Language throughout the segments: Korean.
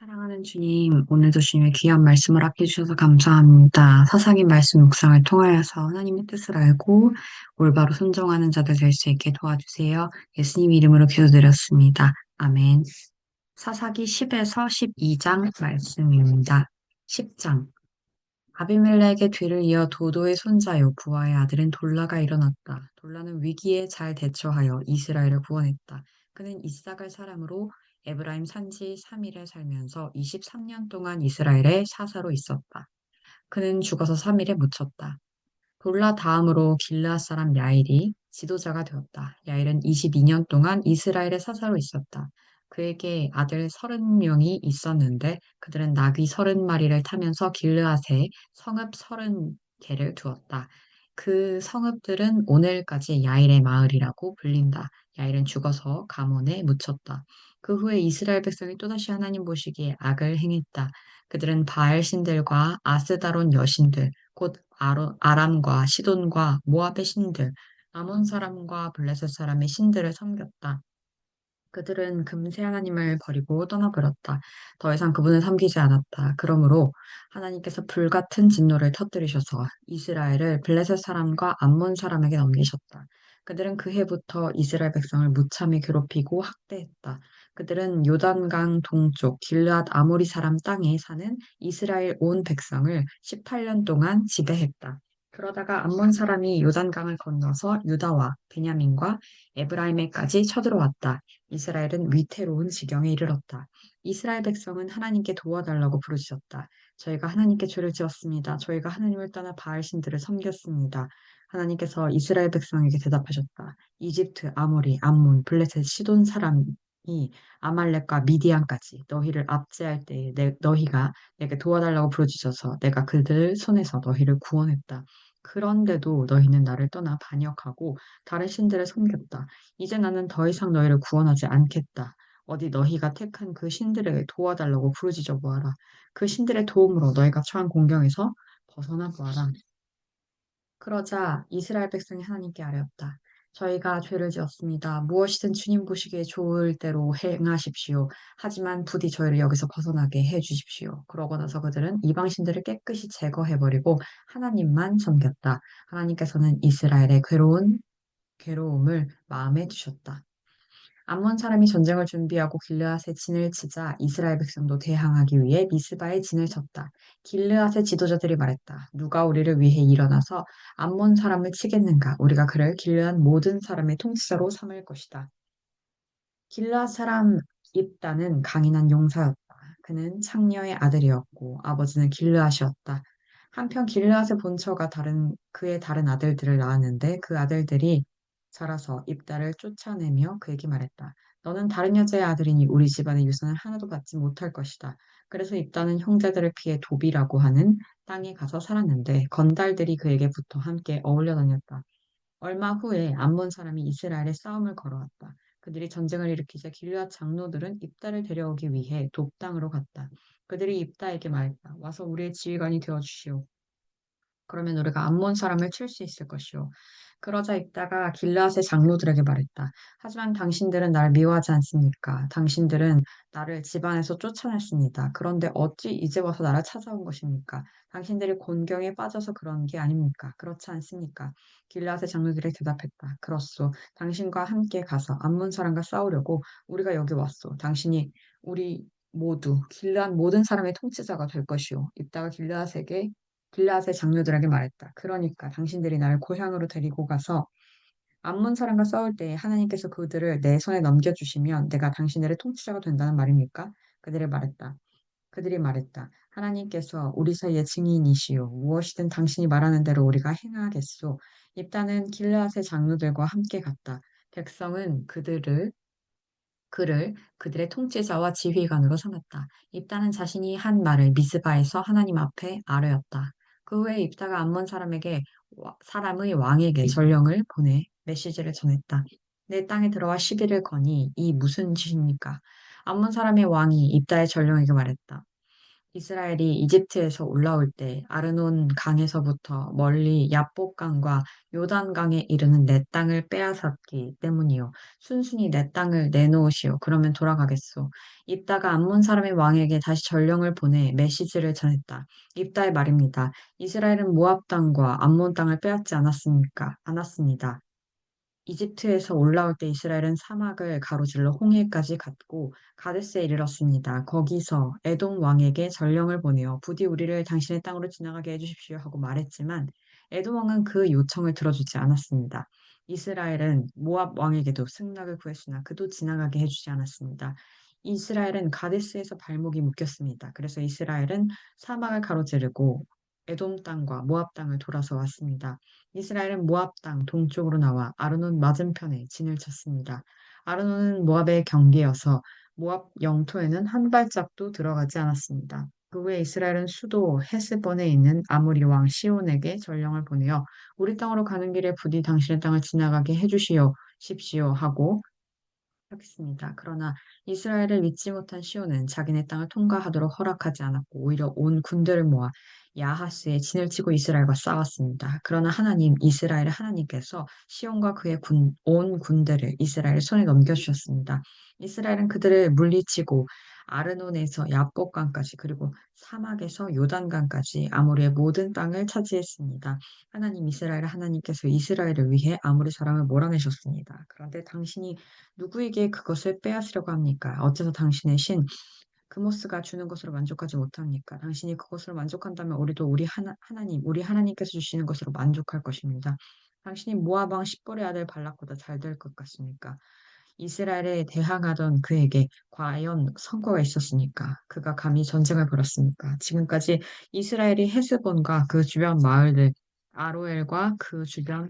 사랑하는 주님, 오늘도 주님의 귀한 말씀을 아껴주셔서 감사합니다. 사사기 말씀 묵상을 통하여서 하나님의 뜻을 알고 올바로 순종하는 자들 될 수 있게 도와주세요. 예수님 이름으로 기도드렸습니다. 아멘. 사사기 10에서 12장 말씀입니다. 10장. 아비멜렉의 뒤를 이어 도도의 손자요 부하의 아들인 돌라가 일어났다. 돌라는 위기에 잘 대처하여 이스라엘을 구원했다. 그는 이사갈 사람으로 에브라임 산지 3일에 살면서 23년 동안 이스라엘의 사사로 있었다. 그는 죽어서 3일에 묻혔다. 돌라 다음으로 길르앗 사람 야일이 지도자가 되었다. 야일은 22년 동안 이스라엘의 사사로 있었다. 그에게 아들 30명이 있었는데 그들은 나귀 30마리를 타면서 길르앗에 성읍 30개를 두었다. 그 성읍들은 오늘까지 야일의 마을이라고 불린다. 야일은 죽어서 가문에 묻혔다. 그 후에 이스라엘 백성이 또다시 하나님 보시기에 악을 행했다. 그들은 바알 신들과 아스다론 여신들, 곧 아람과 시돈과 모압의 신들, 아몬 사람과 블레셋 사람의 신들을 섬겼다. 그들은 금세 하나님을 버리고 떠나버렸다. 더 이상 그분을 섬기지 않았다. 그러므로 하나님께서 불같은 진노를 터뜨리셔서 이스라엘을 블레셋 사람과 암몬 사람에게 넘기셨다. 그들은 그 해부터 이스라엘 백성을 무참히 괴롭히고 학대했다. 그들은 요단강 동쪽 길르앗 아모리 사람 땅에 사는 이스라엘 온 백성을 18년 동안 지배했다. 그러다가 암몬 사람이 요단강을 건너서 유다와 베냐민과 에브라임에까지 쳐들어왔다. 이스라엘은 위태로운 지경에 이르렀다. 이스라엘 백성은 하나님께 도와달라고 부르짖었다. 저희가 하나님께 죄를 지었습니다. 저희가 하나님을 떠나 바알 신들을 섬겼습니다. 하나님께서 이스라엘 백성에게 대답하셨다. 이집트, 아모리, 암몬, 블레셋, 시돈 사람이 아말렉과 미디안까지 너희를 압제할 때에 너희가 내게 도와달라고 부르짖어서 내가 그들 손에서 너희를 구원했다. 그런데도 너희는 나를 떠나 반역하고 다른 신들을 섬겼다. 이제 나는 더 이상 너희를 구원하지 않겠다. 어디 너희가 택한 그 신들에게 도와달라고 부르짖어 보아라. 그 신들의 도움으로 너희가 처한 공경에서 벗어나 보아라. 그러자 이스라엘 백성이 하나님께 아뢰었다. 저희가 죄를 지었습니다. 무엇이든 주님 보시기에 좋을 대로 행하십시오. 하지만 부디 저희를 여기서 벗어나게 해 주십시오. 그러고 나서 그들은 이방 신들을 깨끗이 제거해버리고 하나님만 섬겼다. 하나님께서는 이스라엘의 괴로움을 마음에 두셨다. 암몬 사람이 전쟁을 준비하고 길르앗에 진을 치자 이스라엘 백성도 대항하기 위해 미스바에 진을 쳤다. 길르앗의 지도자들이 말했다. 누가 우리를 위해 일어나서 암몬 사람을 치겠는가? 우리가 그를 길르앗 모든 사람의 통치자로 삼을 것이다. 길르앗 사람 입다는 강인한 용사였다. 그는 창녀의 아들이었고 아버지는 길르앗이었다. 한편 길르앗의 본처가 그의 다른 아들들을 낳았는데 그 아들들이 자라서 입다를 쫓아내며 그에게 말했다. 너는 다른 여자의 아들이니 우리 집안의 유산을 하나도 받지 못할 것이다. 그래서 입다는 형제들을 피해 도비라고 하는 땅에 가서 살았는데 건달들이 그에게 붙어 함께 어울려 다녔다. 얼마 후에 암몬 사람이 이스라엘에 싸움을 걸어왔다. 그들이 전쟁을 일으키자 길르앗 장로들은 입다를 데려오기 위해 돕당으로 갔다. 그들이 입다에게 말했다. 와서 우리의 지휘관이 되어 주시오. 그러면 우리가 암몬 사람을 칠 수 있을 것이오. 그러자 입다가 길르앗의 장로들에게 말했다. 하지만 당신들은 날 미워하지 않습니까? 당신들은 나를 집안에서 쫓아냈습니다. 그런데 어찌 이제 와서 나를 찾아온 것입니까? 당신들이 곤경에 빠져서 그런 게 아닙니까? 그렇지 않습니까? 길르앗의 장로들이 대답했다. 그렇소. 당신과 함께 가서 암몬 사람과 싸우려고 우리가 여기 왔소. 당신이 우리 모두 길르앗 모든 사람의 통치자가 될 것이오. 입다가 길르앗의 장로들에게 말했다. 그러니까 당신들이 나를 고향으로 데리고 가서 암몬 사람과 싸울 때에 하나님께서 그들을 내 손에 넘겨주시면 내가 당신들의 통치자가 된다는 말입니까? 그들이 말했다. 하나님께서 우리 사이의 증인이시오. 무엇이든 당신이 말하는 대로 우리가 행하겠소. 입다는 길르앗의 장로들과 함께 갔다. 백성은 그를 그들의 통치자와 지휘관으로 삼았다. 입다는 자신이 한 말을 미스바에서 하나님 앞에 아뢰었다. 그 후에 입다가 암몬 사람의 왕에게 전령을 보내 메시지를 전했다. 내 땅에 들어와 시비를 거니 이 무슨 짓입니까? 암몬 사람의 왕이 입다의 전령에게 말했다. 이스라엘이 이집트에서 올라올 때 아르논 강에서부터 멀리 야복강과 요단강에 이르는 내 땅을 빼앗았기 때문이요. 순순히 내 땅을 내놓으시오. 그러면 돌아가겠소. 입다가 암몬 사람의 왕에게 다시 전령을 보내 메시지를 전했다. 입다의 말입니다. 이스라엘은 모압 땅과 암몬 땅을 빼앗지 않았습니까? 않았습니다. 이집트에서 올라올 때 이스라엘은 사막을 가로질러 홍해까지 갔고 가데스에 이르렀습니다. 거기서 에돔 왕에게 전령을 보내어 부디 우리를 당신의 땅으로 지나가게 해주십시오 하고 말했지만 에돔 왕은 그 요청을 들어주지 않았습니다. 이스라엘은 모압 왕에게도 승낙을 구했으나 그도 지나가게 해주지 않았습니다. 이스라엘은 가데스에서 발목이 묶였습니다. 그래서 이스라엘은 사막을 가로지르고 에돔 땅과 모압 땅을 돌아서 왔습니다. 이스라엘은 모압 땅 동쪽으로 나와 아르논 맞은편에 진을 쳤습니다. 아르논은 모압의 경계여서 모압 영토에는 한 발짝도 들어가지 않았습니다. 그 후에 이스라엘은 수도 헤스본에 있는 아모리 왕 시온에게 전령을 보내어 우리 땅으로 가는 길에 부디 당신의 땅을 지나가게 해주시오 십시오 하고 하겠습니다. 그러나 이스라엘을 믿지 못한 시온은 자기네 땅을 통과하도록 허락하지 않았고 오히려 온 군대를 모아 야하스에 진을 치고 이스라엘과 싸웠습니다. 그러나 하나님, 이스라엘의 하나님께서 시온과 그의 온 군대를 이스라엘의 손에 넘겨주셨습니다. 이스라엘은 그들을 물리치고 아르논에서 야복강까지 그리고 사막에서 요단강까지 아모리의 모든 땅을 차지했습니다. 하나님 이스라엘의 하나님께서 이스라엘을 위해 아모리 사람을 몰아내셨습니다. 그런데 당신이 누구에게 그것을 빼앗으려고 합니까? 어째서 당신의 신 그모스가 주는 것으로 만족하지 못합니까? 당신이 그것으로 만족한다면 우리도 하나님, 우리 하나님께서 주시는 것으로 만족할 것입니다. 당신이 모압 왕 십볼의 아들 발락보다 잘 될 것 같습니까? 이스라엘에 대항하던 그에게 과연 성과가 있었습니까? 그가 감히 전쟁을 벌였습니까? 지금까지 이스라엘이 헤스본과 그 주변 마을들, 아로엘과 그 주변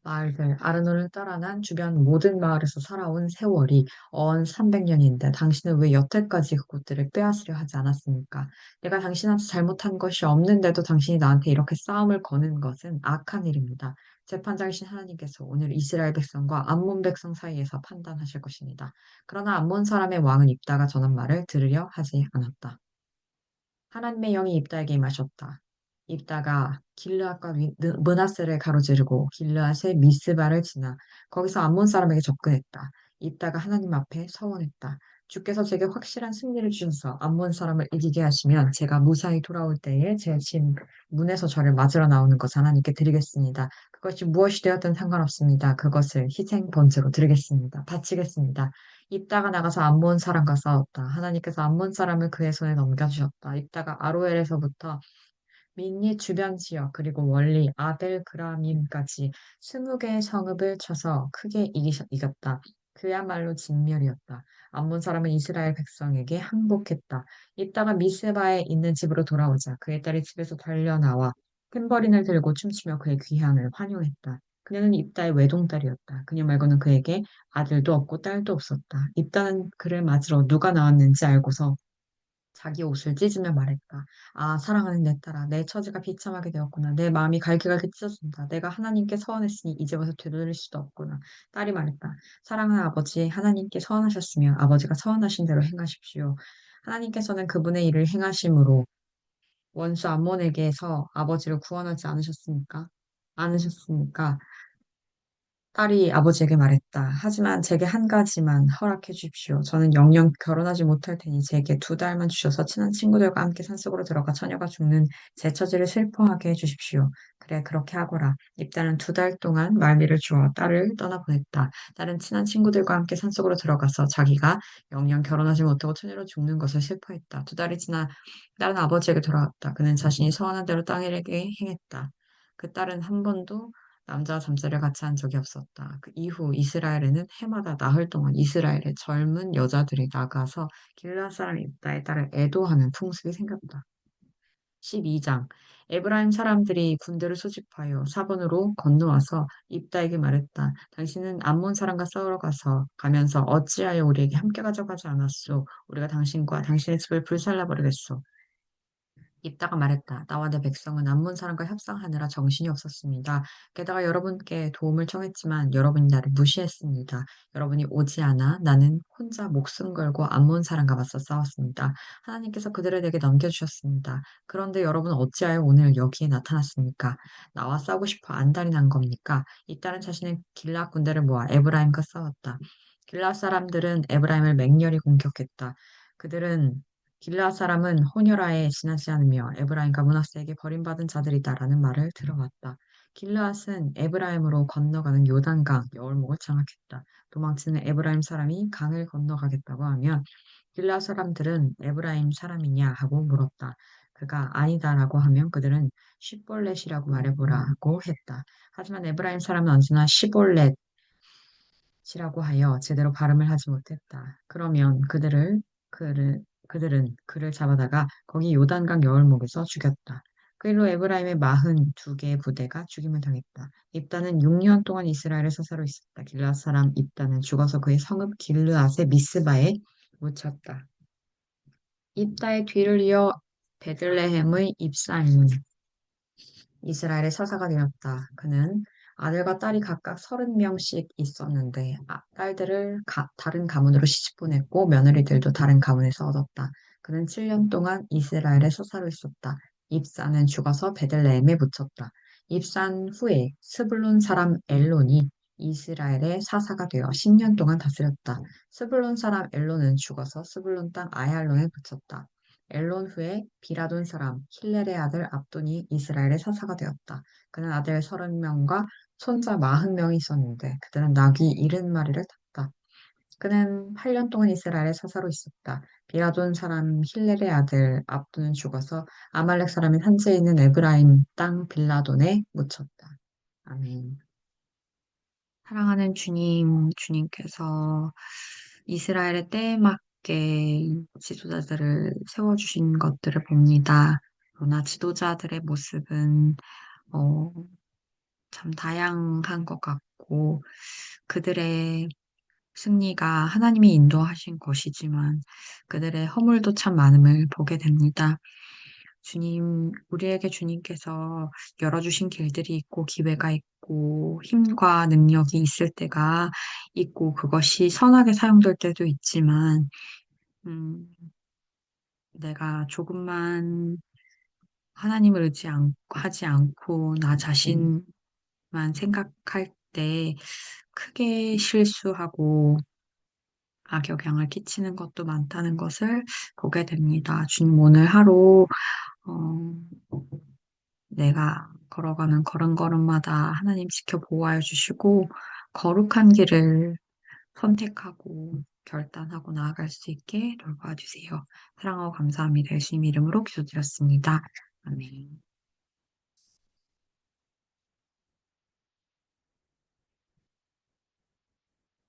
마을들, 아르논을 따라 난 주변 모든 마을에서 살아온 세월이 언 300년인데 당신은 왜 여태까지 그곳들을 빼앗으려 하지 않았습니까? 내가 당신한테 잘못한 것이 없는데도 당신이 나한테 이렇게 싸움을 거는 것은 악한 일입니다. 재판장이신 하나님께서 오늘 이스라엘 백성과 암몬 백성 사이에서 판단하실 것입니다. 그러나 암몬 사람의 왕은 입다가 전한 말을 들으려 하지 않았다. 하나님의 영이 입다에게 임하셨다. 입다가 길르앗과 므낫세를 가로지르고 길르앗의 미스바를 지나 거기서 암몬 사람에게 접근했다. 입다가 하나님 앞에 서원했다. 주께서 제게 확실한 승리를 주셔서 암몬 사람을 이기게 하시면 제가 무사히 돌아올 때에 제 집 문에서 저를 맞으러 나오는 것 하나님께 드리겠습니다. 그것이 무엇이 되었든 상관없습니다. 그것을 희생 번제로 드리겠습니다. 바치겠습니다. 입다가 나가서 암몬 사람과 싸웠다. 하나님께서 암몬 사람을 그의 손에 넘겨주셨다. 입다가 아로엘에서부터 민니 주변 지역 그리고 원리 아벨그라밈까지 20개의 성읍을 쳐서 크게 이겼다. 그야말로 진멸이었다. 암몬 사람은 이스라엘 백성에게 항복했다. 이따가 미스바에 있는 집으로 돌아오자 그의 딸이 집에서 달려나와 탬버린을 들고 춤추며 그의 귀향을 환영했다. 그녀는 입다의 외동딸이었다. 그녀 말고는 그에게 아들도 없고 딸도 없었다. 입다는 그를 맞으러 누가 나왔는지 알고서 자기 옷을 찢으며 말했다. 아, 사랑하는 내 딸아, 내 처지가 비참하게 되었구나. 내 마음이 갈기갈기 찢어진다. 내가 하나님께 서원했으니 이제 와서 되돌릴 수도 없구나. 딸이 말했다. 사랑하는 아버지, 하나님께 서원하셨으며 아버지가 서원하신 대로 행하십시오. 하나님께서는 그분의 일을 행하심으로 원수 암몬에게서 아버지를 구원하지 않으셨습니까? 않으셨습니까? 딸이 아버지에게 말했다. 하지만 제게 한 가지만 허락해 주십시오. 저는 영영 결혼하지 못할 테니 제게 2달만 주셔서 친한 친구들과 함께 산속으로 들어가 처녀가 죽는 제 처지를 슬퍼하게 해 주십시오. 그래, 그렇게 하거라. 입다는 2달 동안 말미를 주어 딸을 떠나보냈다. 딸은 친한 친구들과 함께 산속으로 들어가서 자기가 영영 결혼하지 못하고 처녀로 죽는 것을 슬퍼했다. 2달이 지나 딸은 아버지에게 돌아왔다. 그는 자신이 서원한 대로 땅에게 행했다. 그 딸은 한 번도 남자와 잠자리를 같이 한 적이 없었다. 그 이후 이스라엘에는 해마다 나흘 동안 이스라엘의 젊은 여자들이 나가서 길르앗 사람 입다의 딸을 애도하는 풍습이 생겼다. 12장 에브라임 사람들이 군대를 소집하여 사본으로 건너와서 입다에게 말했다. 당신은 암몬 사람과 싸우러 가면서 어찌하여 우리에게 함께 가져가지 않았소? 우리가 당신과 당신의 집을 불살라버리겠소. 입다가 말했다. 나와 내 백성은 암몬 사람과 협상하느라 정신이 없었습니다. 게다가 여러분께 도움을 청했지만 여러분이 나를 무시했습니다. 여러분이 오지 않아 나는 혼자 목숨 걸고 암몬 사람과 맞서 싸웠습니다. 하나님께서 그들을 내게 넘겨주셨습니다. 그런데 여러분은 어찌하여 오늘 여기에 나타났습니까? 나와 싸우고 싶어 안달이 난 겁니까? 이따는 자신의 길라 군대를 모아 에브라임과 싸웠다. 길라 사람들은 에브라임을 맹렬히 공격했다. 그들은 길르앗 사람은 호녀라에 지나지 않으며 에브라임과 므낫세에게 버림받은 자들이다라는 말을 들어왔다. 길르앗은 에브라임으로 건너가는 요단강 여울목을 장악했다. 도망치는 에브라임 사람이 강을 건너가겠다고 하면 길르앗 사람들은 에브라임 사람이냐 하고 물었다. 그가 아니다라고 하면 그들은 시볼렛이라고 말해보라고 했다. 하지만 에브라임 사람은 언제나 시볼렛 이라고 하여 제대로 발음을 하지 못했다. 그러면 그들은 그를 잡아다가 거기 요단강 여울목에서 죽였다. 그 일로 에브라임의 42개의 부대가 죽임을 당했다. 입다는 6년 동안 이스라엘의 사사로 있었다. 길르앗 사람 입다는 죽어서 그의 성읍 길르앗의 미스바에 묻혔다. 입다의 뒤를 이어 베들레헴의 입사인 이스라엘의 사사가 되었다. 그는 아들과 딸이 각각 30명씩 있었는데 딸들을 다른 가문으로 시집 보냈고 며느리들도 다른 가문에서 얻었다. 그는 7년 동안 이스라엘의 사사로 있었다. 입사는 죽어서 베들레헴에 묻혔다. 입산 후에 스불론 사람 엘론이 이스라엘의 사사가 되어 10년 동안 다스렸다. 스불론 사람 엘론은 죽어서 스불론 땅 아얄론에 묻혔다. 엘론 후에 비라돈 사람 힐렐의 아들 압돈이 이스라엘의 사사가 되었다. 그는 아들 30명과 손자 40명이 있었는데 그들은 나귀 70마리를 탔다. 그는 8년 동안 이스라엘의 사사로 있었다. 비라돈 사람 힐렐의 아들 압돈은 죽어서 아말렉 사람인 한재에 있는 에브라임 땅 빌라돈에 묻혔다. 아멘. 사랑하는 주님, 주님께서 이스라엘의 때에 맞게 지도자들을 세워주신 것들을 봅니다. 그러나 지도자들의 모습은 어, 참 다양한 것 같고 그들의 승리가 하나님이 인도하신 것이지만 그들의 허물도 참 많음을 보게 됩니다. 주님, 우리에게 주님께서 열어주신 길들이 있고 기회가 있고 힘과 능력이 있을 때가 있고 그것이 선하게 사용될 때도 있지만, 음, 내가 조금만 하나님을 하지 않고 나 자신만 생각할 때 크게 실수하고 악영향을 끼치는 것도 많다는 것을 보게 됩니다. 주님, 오늘 하루, 어, 내가 걸어가는 걸음걸음마다 하나님 지켜 보호하여 주시고 거룩한 길을 선택하고 결단하고 나아갈 수 있게 돌봐주세요. 사랑하고 감사합니다. 예수님 이름으로 기도드렸습니다. 아멘.